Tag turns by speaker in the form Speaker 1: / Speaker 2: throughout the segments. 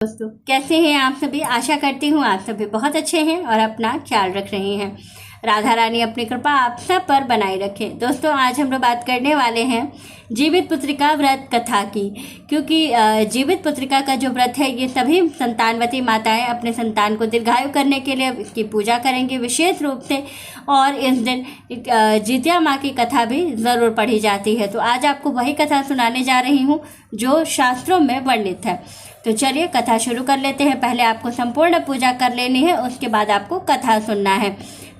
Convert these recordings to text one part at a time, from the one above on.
Speaker 1: दोस्तों, कैसे हैं आप सभी। आशा करती हूँ आप सभी बहुत अच्छे हैं और अपना ख्याल रख रहे हैं। राधा रानी अपनी कृपा आप सब पर बनाए रखे। दोस्तों, आज हम लोग बात करने वाले हैं जीवित पुत्रिका व्रत कथा की, क्योंकि जीवित पुत्रिका का जो व्रत है ये सभी संतानवती माताएं अपने संतान को दीर्घायु करने के लिए इसकी पूजा करेंगे विशेष रूप से। और इस दिन जितिया माँ की कथा भी ज़रूर पढ़ी जाती है। तो आज आपको वही कथा सुनाने जा रही हूँ जो शास्त्रों में वर्णित है। तो चलिए कथा शुरू कर लेते हैं। पहले आपको संपूर्ण पूजा कर लेनी है, उसके बाद आपको कथा सुनना है।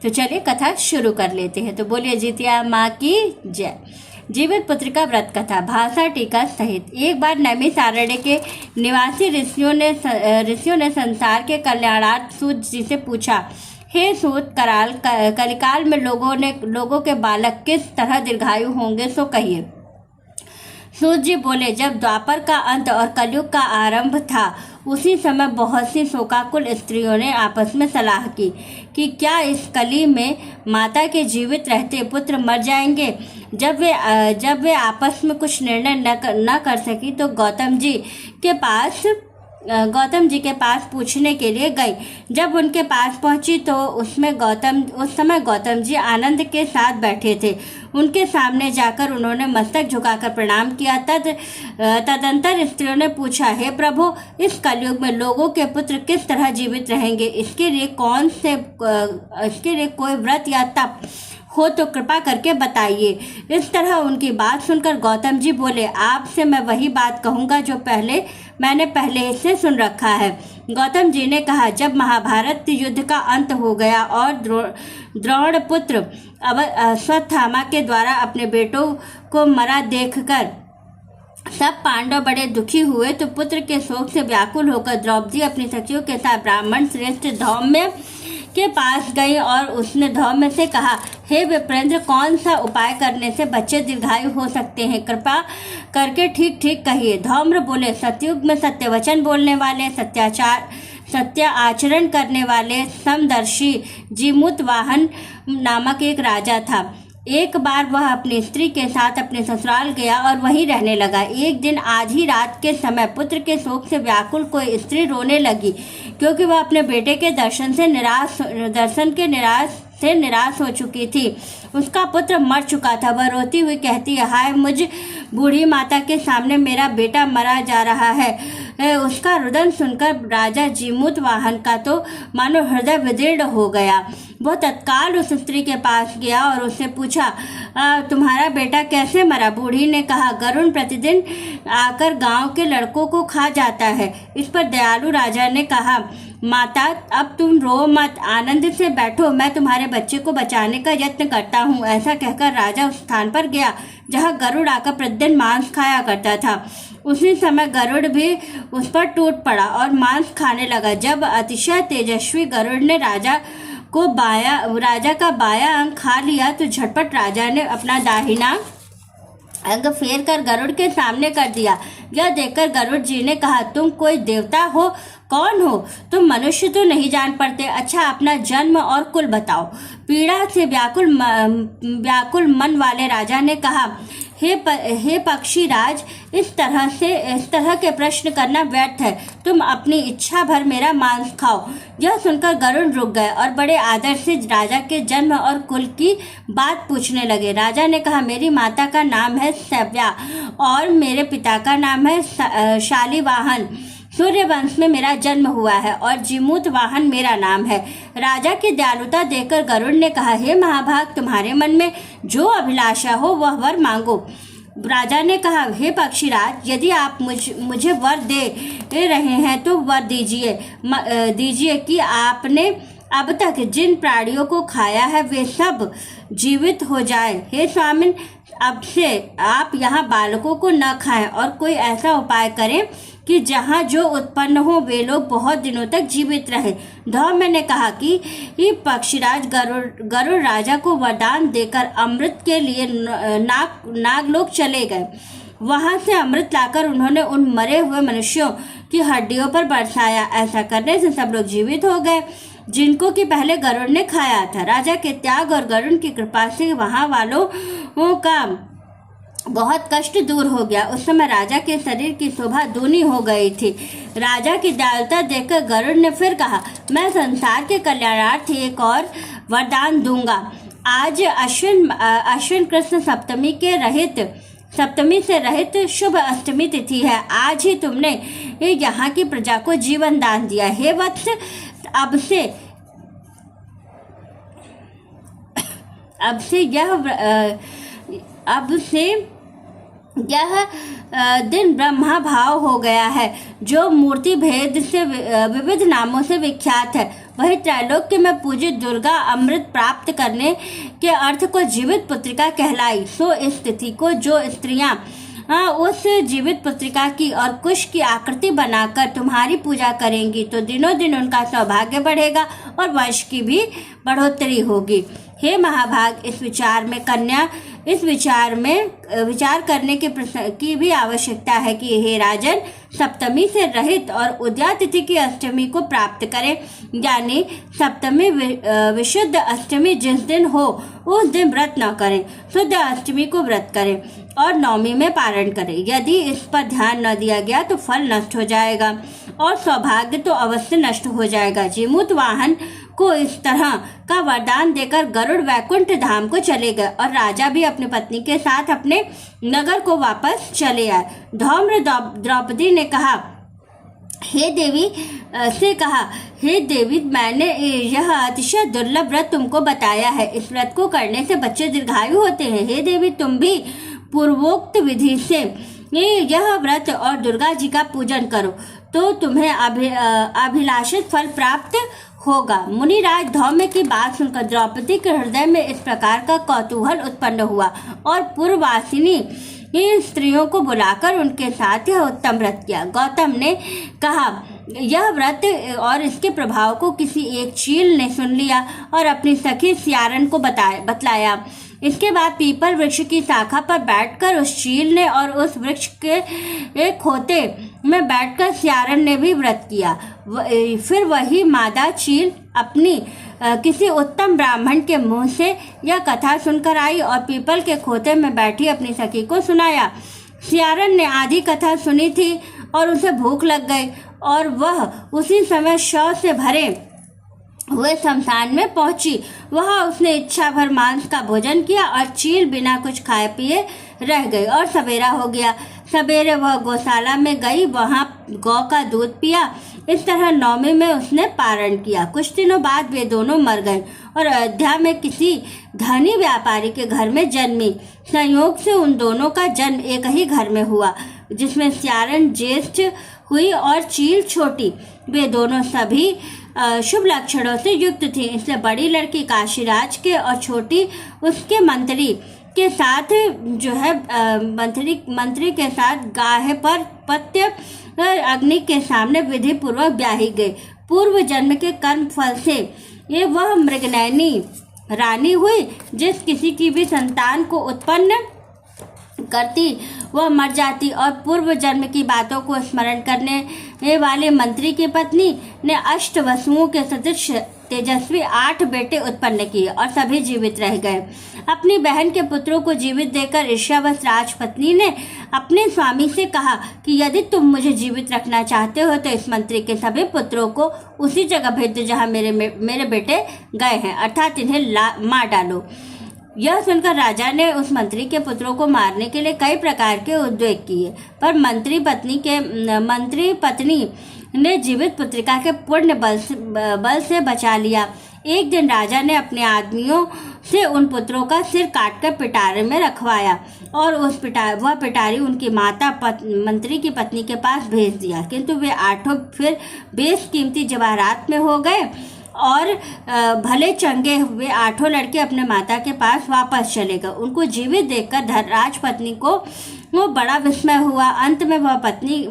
Speaker 1: तो चलिए कथा शुरू कर लेते हैं। तो बोलिए जितिया माँ की जय। जीवित पुत्रिका व्रत कथा भाषा टीका सहित। एक बार नैमिषारण्य के निवासी ऋषियों ने संसार के कल्याणार्थ सूत जी से पूछा, हे सूत, कलिकाल में लोगों के बालक किस तरह दीर्घायु होंगे, सो कहिए। सूत जी बोले, जब द्वापर का अंत और कलयुग का आरंभ था उसी समय बहुत सी शोकाकुल स्त्रियों ने आपस में सलाह की कि क्या इस कली में माता के जीवित रहते पुत्र मर जाएंगे। जब वे आपस में कुछ निर्णय न कर सकी तो गौतम जी के पास पूछने के लिए गई। जब उनके पास पहुंची तो उस समय गौतम जी आनंद के साथ बैठे थे। उनके सामने जाकर उन्होंने मस्तक झुकाकर प्रणाम किया। तदंतर स्त्रियों ने पूछा, हे प्रभु, इस कलयुग में लोगों के पुत्र किस तरह जीवित रहेंगे। इसके लिए कोई व्रत या तप हो तो कृपा करके बताइए। इस तरह उनकी बात सुनकर गौतम जी बोले, आपसे मैं वही बात कहूँगा जो मैंने पहले से सुन रखा है। गौतम जी ने कहा, जब महाभारत युद्ध का अंत हो गया और द्रोण पुत्र अश्वत्थामा के द्वारा अपने बेटों को मरा देखकर सब पांडव बड़े दुखी हुए तो पुत्र के शोक से व्याकुल होकर द्रौपदी अपनी सखियों के साथ ब्राह्मण श्रेष्ठ धौम्य के पास गई और उसने धौम्य से कहा, हे विप्रेंद्र, कौन सा उपाय करने से बच्चे दीर्घायु हो सकते हैं, कृपा करके ठीक ठीक कहिए। धौम्र बोले, सतयुग में सत्य वचन बोलने वाले, सत्य आचरण करने वाले समदर्शी जीमूत वाहन नामक एक राजा था। एक बार वह अपनी स्त्री के साथ अपने ससुराल गया और वहीं रहने लगा। एक दिन आधी रात के समय पुत्र के शोक से व्याकुल कोई स्त्री रोने लगी, क्योंकि वह अपने बेटे के दर्शन से निराश हो चुकी थी। उसका पुत्र मर चुका था। वह रोती हुई कहती, हाय मुझ बूढ़ी माता के सामने मेरा बेटा मरा जा रहा है। उसका रुदन सुनकर राजा जीमूत वाहन का तो मानो हृदय विदीर्ण हो गया। वह तत्काल उस स्त्री के पास गया और उससे पूछा, तुम्हारा बेटा कैसे मरा। बूढ़ी ने कहा, गरुण प्रतिदिन आकर गांव के लड़कों को खा जाता है। इस पर दयालु राजा ने कहा, माता, अब तुम रो मत, आनंद से बैठो, मैं तुम्हारे बच्चे को बचाने का यत्न करता हूँ। ऐसा कहकर राजा उस स्थान पर गया जहाँ गरुड़ आकर प्रतिदिन मांस खाया करता था। उसी समय गरुड़ भी उस पर टूट पड़ा और मांस खाने लगा। जब अतिशय तेजस्वी गरुड़ ने राजा का बाया अंग खा लिया तो झटपट राजा ने अपना दाहिना अंग फेर कर गरुड़ के सामने कर दिया। यह देखकर गरुड़ जी ने कहा, तुम कोई देवता हो, कौन हो तुम? मनुष्य तो नहीं जान पड़ते। अच्छा, अपना जन्म और कुल बताओ। पीड़ा से व्याकुल मन वाले राजा ने कहा, हे पक्षीराज, इस तरह के प्रश्न करना व्यर्थ है। तुम अपनी इच्छा भर मेरा मांस खाओ। यह सुनकर गरुड़ रुक गए और बड़े आदर से राजा के जन्म और कुल की बात पूछने लगे। राजा ने कहा, मेरी माता का नाम है सव्या और मेरे पिता का नाम है शालिवाहन। सूर्यवंश में मेरा जन्म हुआ है और जीमूत वाहन मेरा नाम है। राजा की दयालुता देखकर गरुड़ ने कहा, हे महाभाग, तुम्हारे मन में जो अभिलाषा हो वह वर मांगो। राजा ने कहा, हे पक्षीराज, यदि आप मुझे वर दे रहे हैं तो वर दीजिए कि आपने अब तक जिन प्राणियों को खाया है वे सब जीवित हो जाए। हे स्वामिन, अब से आप यहाँ बालकों को न खाएं और कोई ऐसा उपाय करें कि जहाँ जो उत्पन्न हो वे लोग बहुत दिनों तक जीवित रहे। धौम्य ने कहा कि पक्षीराज गरुड़ राजा को वरदान देकर अमृत के लिए नागलोक चले गए। वहां से अमृत लाकर उन्होंने उन मरे हुए मनुष्यों की हड्डियों पर बरसाया। ऐसा करने से सब लोग जीवित हो गए जिनको कि पहले गरुड़ ने खाया था। राजा के त्याग और गरुड़ की कृपा से वहां वालों का बहुत कष्ट दूर हो गया। उस समय राजा के शरीर की शोभा दूनी हो गई थी। राजा की दयालुता देखकर गरुड़ ने फिर कहा, मैं संसार के कल्याणार्थ एक और वरदान दूंगा। आज अश्विन कृष्ण सप्तमी से रहित शुभ अष्टमी तिथि है। आज ही तुमने यहाँ की प्रजा को जीवन दान दिया। हे वत्स, अब से यह दिन ब्रह्मा भाव हो गया है, जो मूर्ति भेद से विविध नामों से विख्यात है। वही त्रैलोक्य में पूजित दुर्गा अमृत प्राप्त करने के अर्थ को जीवित पुत्रिका कहलाई। सो इस तिथि को जो स्त्रियां उस जीवित पुत्रिका की और कुश की आकृति बनाकर तुम्हारी पूजा करेंगी, तो दिनों दिन उनका सौभाग्य बढ़ेगा और वंश की भी बढ़ोतरी होगी। हे महाभाग, इस विचार करने की भी आवश्यकता है कि हे राजन, सप्तमी से रहित और उदया तिथि की अष्टमी को प्राप्त करें, यानी सप्तमी विशुद्ध अष्टमी जिस दिन हो उस दिन व्रत न करें, शुद्ध अष्टमी को व्रत करें और नवमी में पारण करें। यदि इस पर ध्यान न दिया गया तो फल नष्ट हो जाएगा और सौभाग्य तो अवश्य नष्ट हो जाएगा। जीमूत वाहन को इस तरह का वरदान देकर गरुड़ वैकुंठ धाम को चले गए और राजा भी अपनी पत्नी के साथ अपने नगर को वापस चले आए। धौम्र द्रौपदी ने कहा, हे देवी, मैंने यह अतिशय दुर्लभ व्रत तुमको बताया है। इस व्रत को करने से बच्चे दीर्घायु होते हैं। हे देवी, तुम भी पूर्वोक्त विधि से यह व्रत और दुर्गा जी का पूजन करो, तो तुम्हें अभिलाषित फल प्राप्त होगा। मुनिराज धौम्य की बात सुनकर द्रौपदी के हृदय में इस प्रकार का कौतूहल उत्पन्न हुआ और पूर्ववासिनी इन स्त्रियों को बुलाकर उनके साथ यह उत्तम व्रत किया। गौतम ने कहा, यह व्रत और इसके प्रभाव को किसी एक चील ने सुन लिया और अपनी सखी सियारन को बतलाया। इसके बाद पीपल वृक्ष की शाखा पर बैठकर उस चील ने और उस वृक्ष के एक खोते में बैठकर सियारन ने भी व्रत किया। फिर वही मादा चील अपनी किसी उत्तम ब्राह्मण के मुंह से यह कथा सुनकर आई और पीपल के खोते में बैठी अपनी सखी को सुनाया। सियारन ने आधी कथा सुनी थी और उसे भूख लग गई और वह उसी समय शव से भरे हुए शमशान में पहुंची। वहां उसने इच्छा भर मांस का भोजन किया और चील बिना कुछ खाए पिए रह गई और सवेरा हो गया। सवेरे वह गौशाला में गई, वहां गौ का दूध पिया। इस तरह नवमी में उसने पारण किया। कुछ दिनों बाद वे दोनों मर गए और अयोध्या में किसी धनी व्यापारी के घर में जन्मी। संयोग से उन दोनों का जन्म एक ही घर में हुआ, जिसमें सियारन ज्येष्ठ हुई और चील छोटी। वे दोनों सभी शुभ लक्षणों से युक्त थी, इसलिए बड़ी लड़की काशीराज के और छोटी उसके मंत्री के साथ मंत्री के साथ गाहे पर पत्य अग्नि के सामने विधि पूर्वक ब्याही गई। पूर्व जन्म के कर्म फल से ये वह मृगनयनी रानी हुई। जिस किसी की भी संतान को उत्पन्न करती वह मर जाती और पूर्व जन्म की बातों को स्मरण करने वाले मंत्री की पत्नी ने अष्ट वसुओं के सदृश तेजस्वी 8 बेटे उत्पन्न किए और सभी जीवित रह गए। अपनी बहन के पुत्रों को जीवित देकर ईर्ष्यावश राजपत्नी ने अपने स्वामी से कहा कि यदि तुम मुझे जीवित रखना चाहते हो तो इस मंत्री के सभी पुत्रों को उसी जगह भेज दो जहाँ मेरे बेटे गए हैं, अर्थात इन्हें मार डालो। यह सुनकर राजा ने उस मंत्री के पुत्रों को मारने के लिए कई प्रकार के उद्योग किए, पर मंत्री पत्नी ने जीवित पुत्रिका के पुण्य बल से बचा लिया। एक दिन राजा ने अपने आदमियों से उन पुत्रों का सिर काटकर पिटारे में रखवाया और वह पिटारी उनकी माता मंत्री की पत्नी के पास भेज दिया, किंतु वे 8 फिर बेशकीमती जवाहरात में हो गए और भले चंगे हुए 8 लड़के अपने माता के पास वापस चले गए। उनको जीवित देखकर राजपत्नी को वो बड़ा विस्मय हुआ। अंत में वह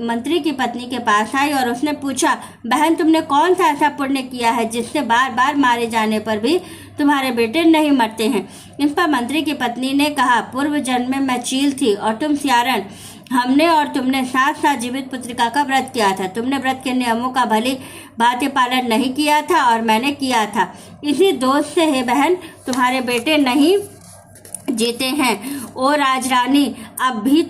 Speaker 1: मंत्री की पत्नी के पास आई और उसने पूछा, बहन, तुमने कौन सा ऐसा पुण्य किया है जिससे बार बार मारे जाने पर भी तुम्हारे बेटे नहीं मरते हैं? इस पर मंत्री की पत्नी ने कहा, पूर्व जन्म में मैं चील थी और तुम सियारन। हमने और तुमने साथ साथ जीवित पुत्रिका का व्रत किया था। तुमने व्रत के नियमों का भली भांति पालन नहीं किया था और मैंने किया था। इसी दोष से हे बहन तुम्हारे बेटे नहीं जीते हैं। ओ राजरानी, अब भी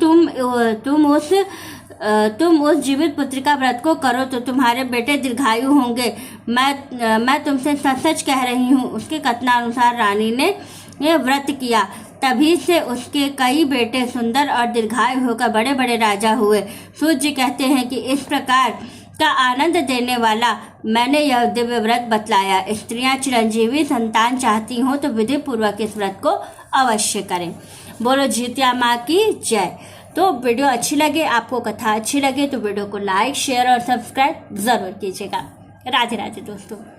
Speaker 1: तुम उस जीवित पुत्र का व्रत को करो तो तुम्हारे बेटे दीर्घायु होंगे। मैं तुमसे सच सच कह रही हूँ। उसके कथनानुसार रानी ने यह व्रत किया, तभी से उसके कई बेटे सुंदर और दीर्घायु होकर बड़े बड़े राजा हुए। सूत जी कहते हैं कि इस प्रकार का आनंद देने वाला मैंने यह दिव्य व्रत बतलाया। स्त्रियां चिरंजीवी संतान चाहती हों तो विधि पूर्वक इस व्रत को अवश्य करें। बोलो जितिया माँ की जय। तो वीडियो अच्छी लगे, आपको कथा अच्छी लगे तो वीडियो को लाइक शेयर और सब्सक्राइब जरूर कीजिएगा। राधे राधे दोस्तों।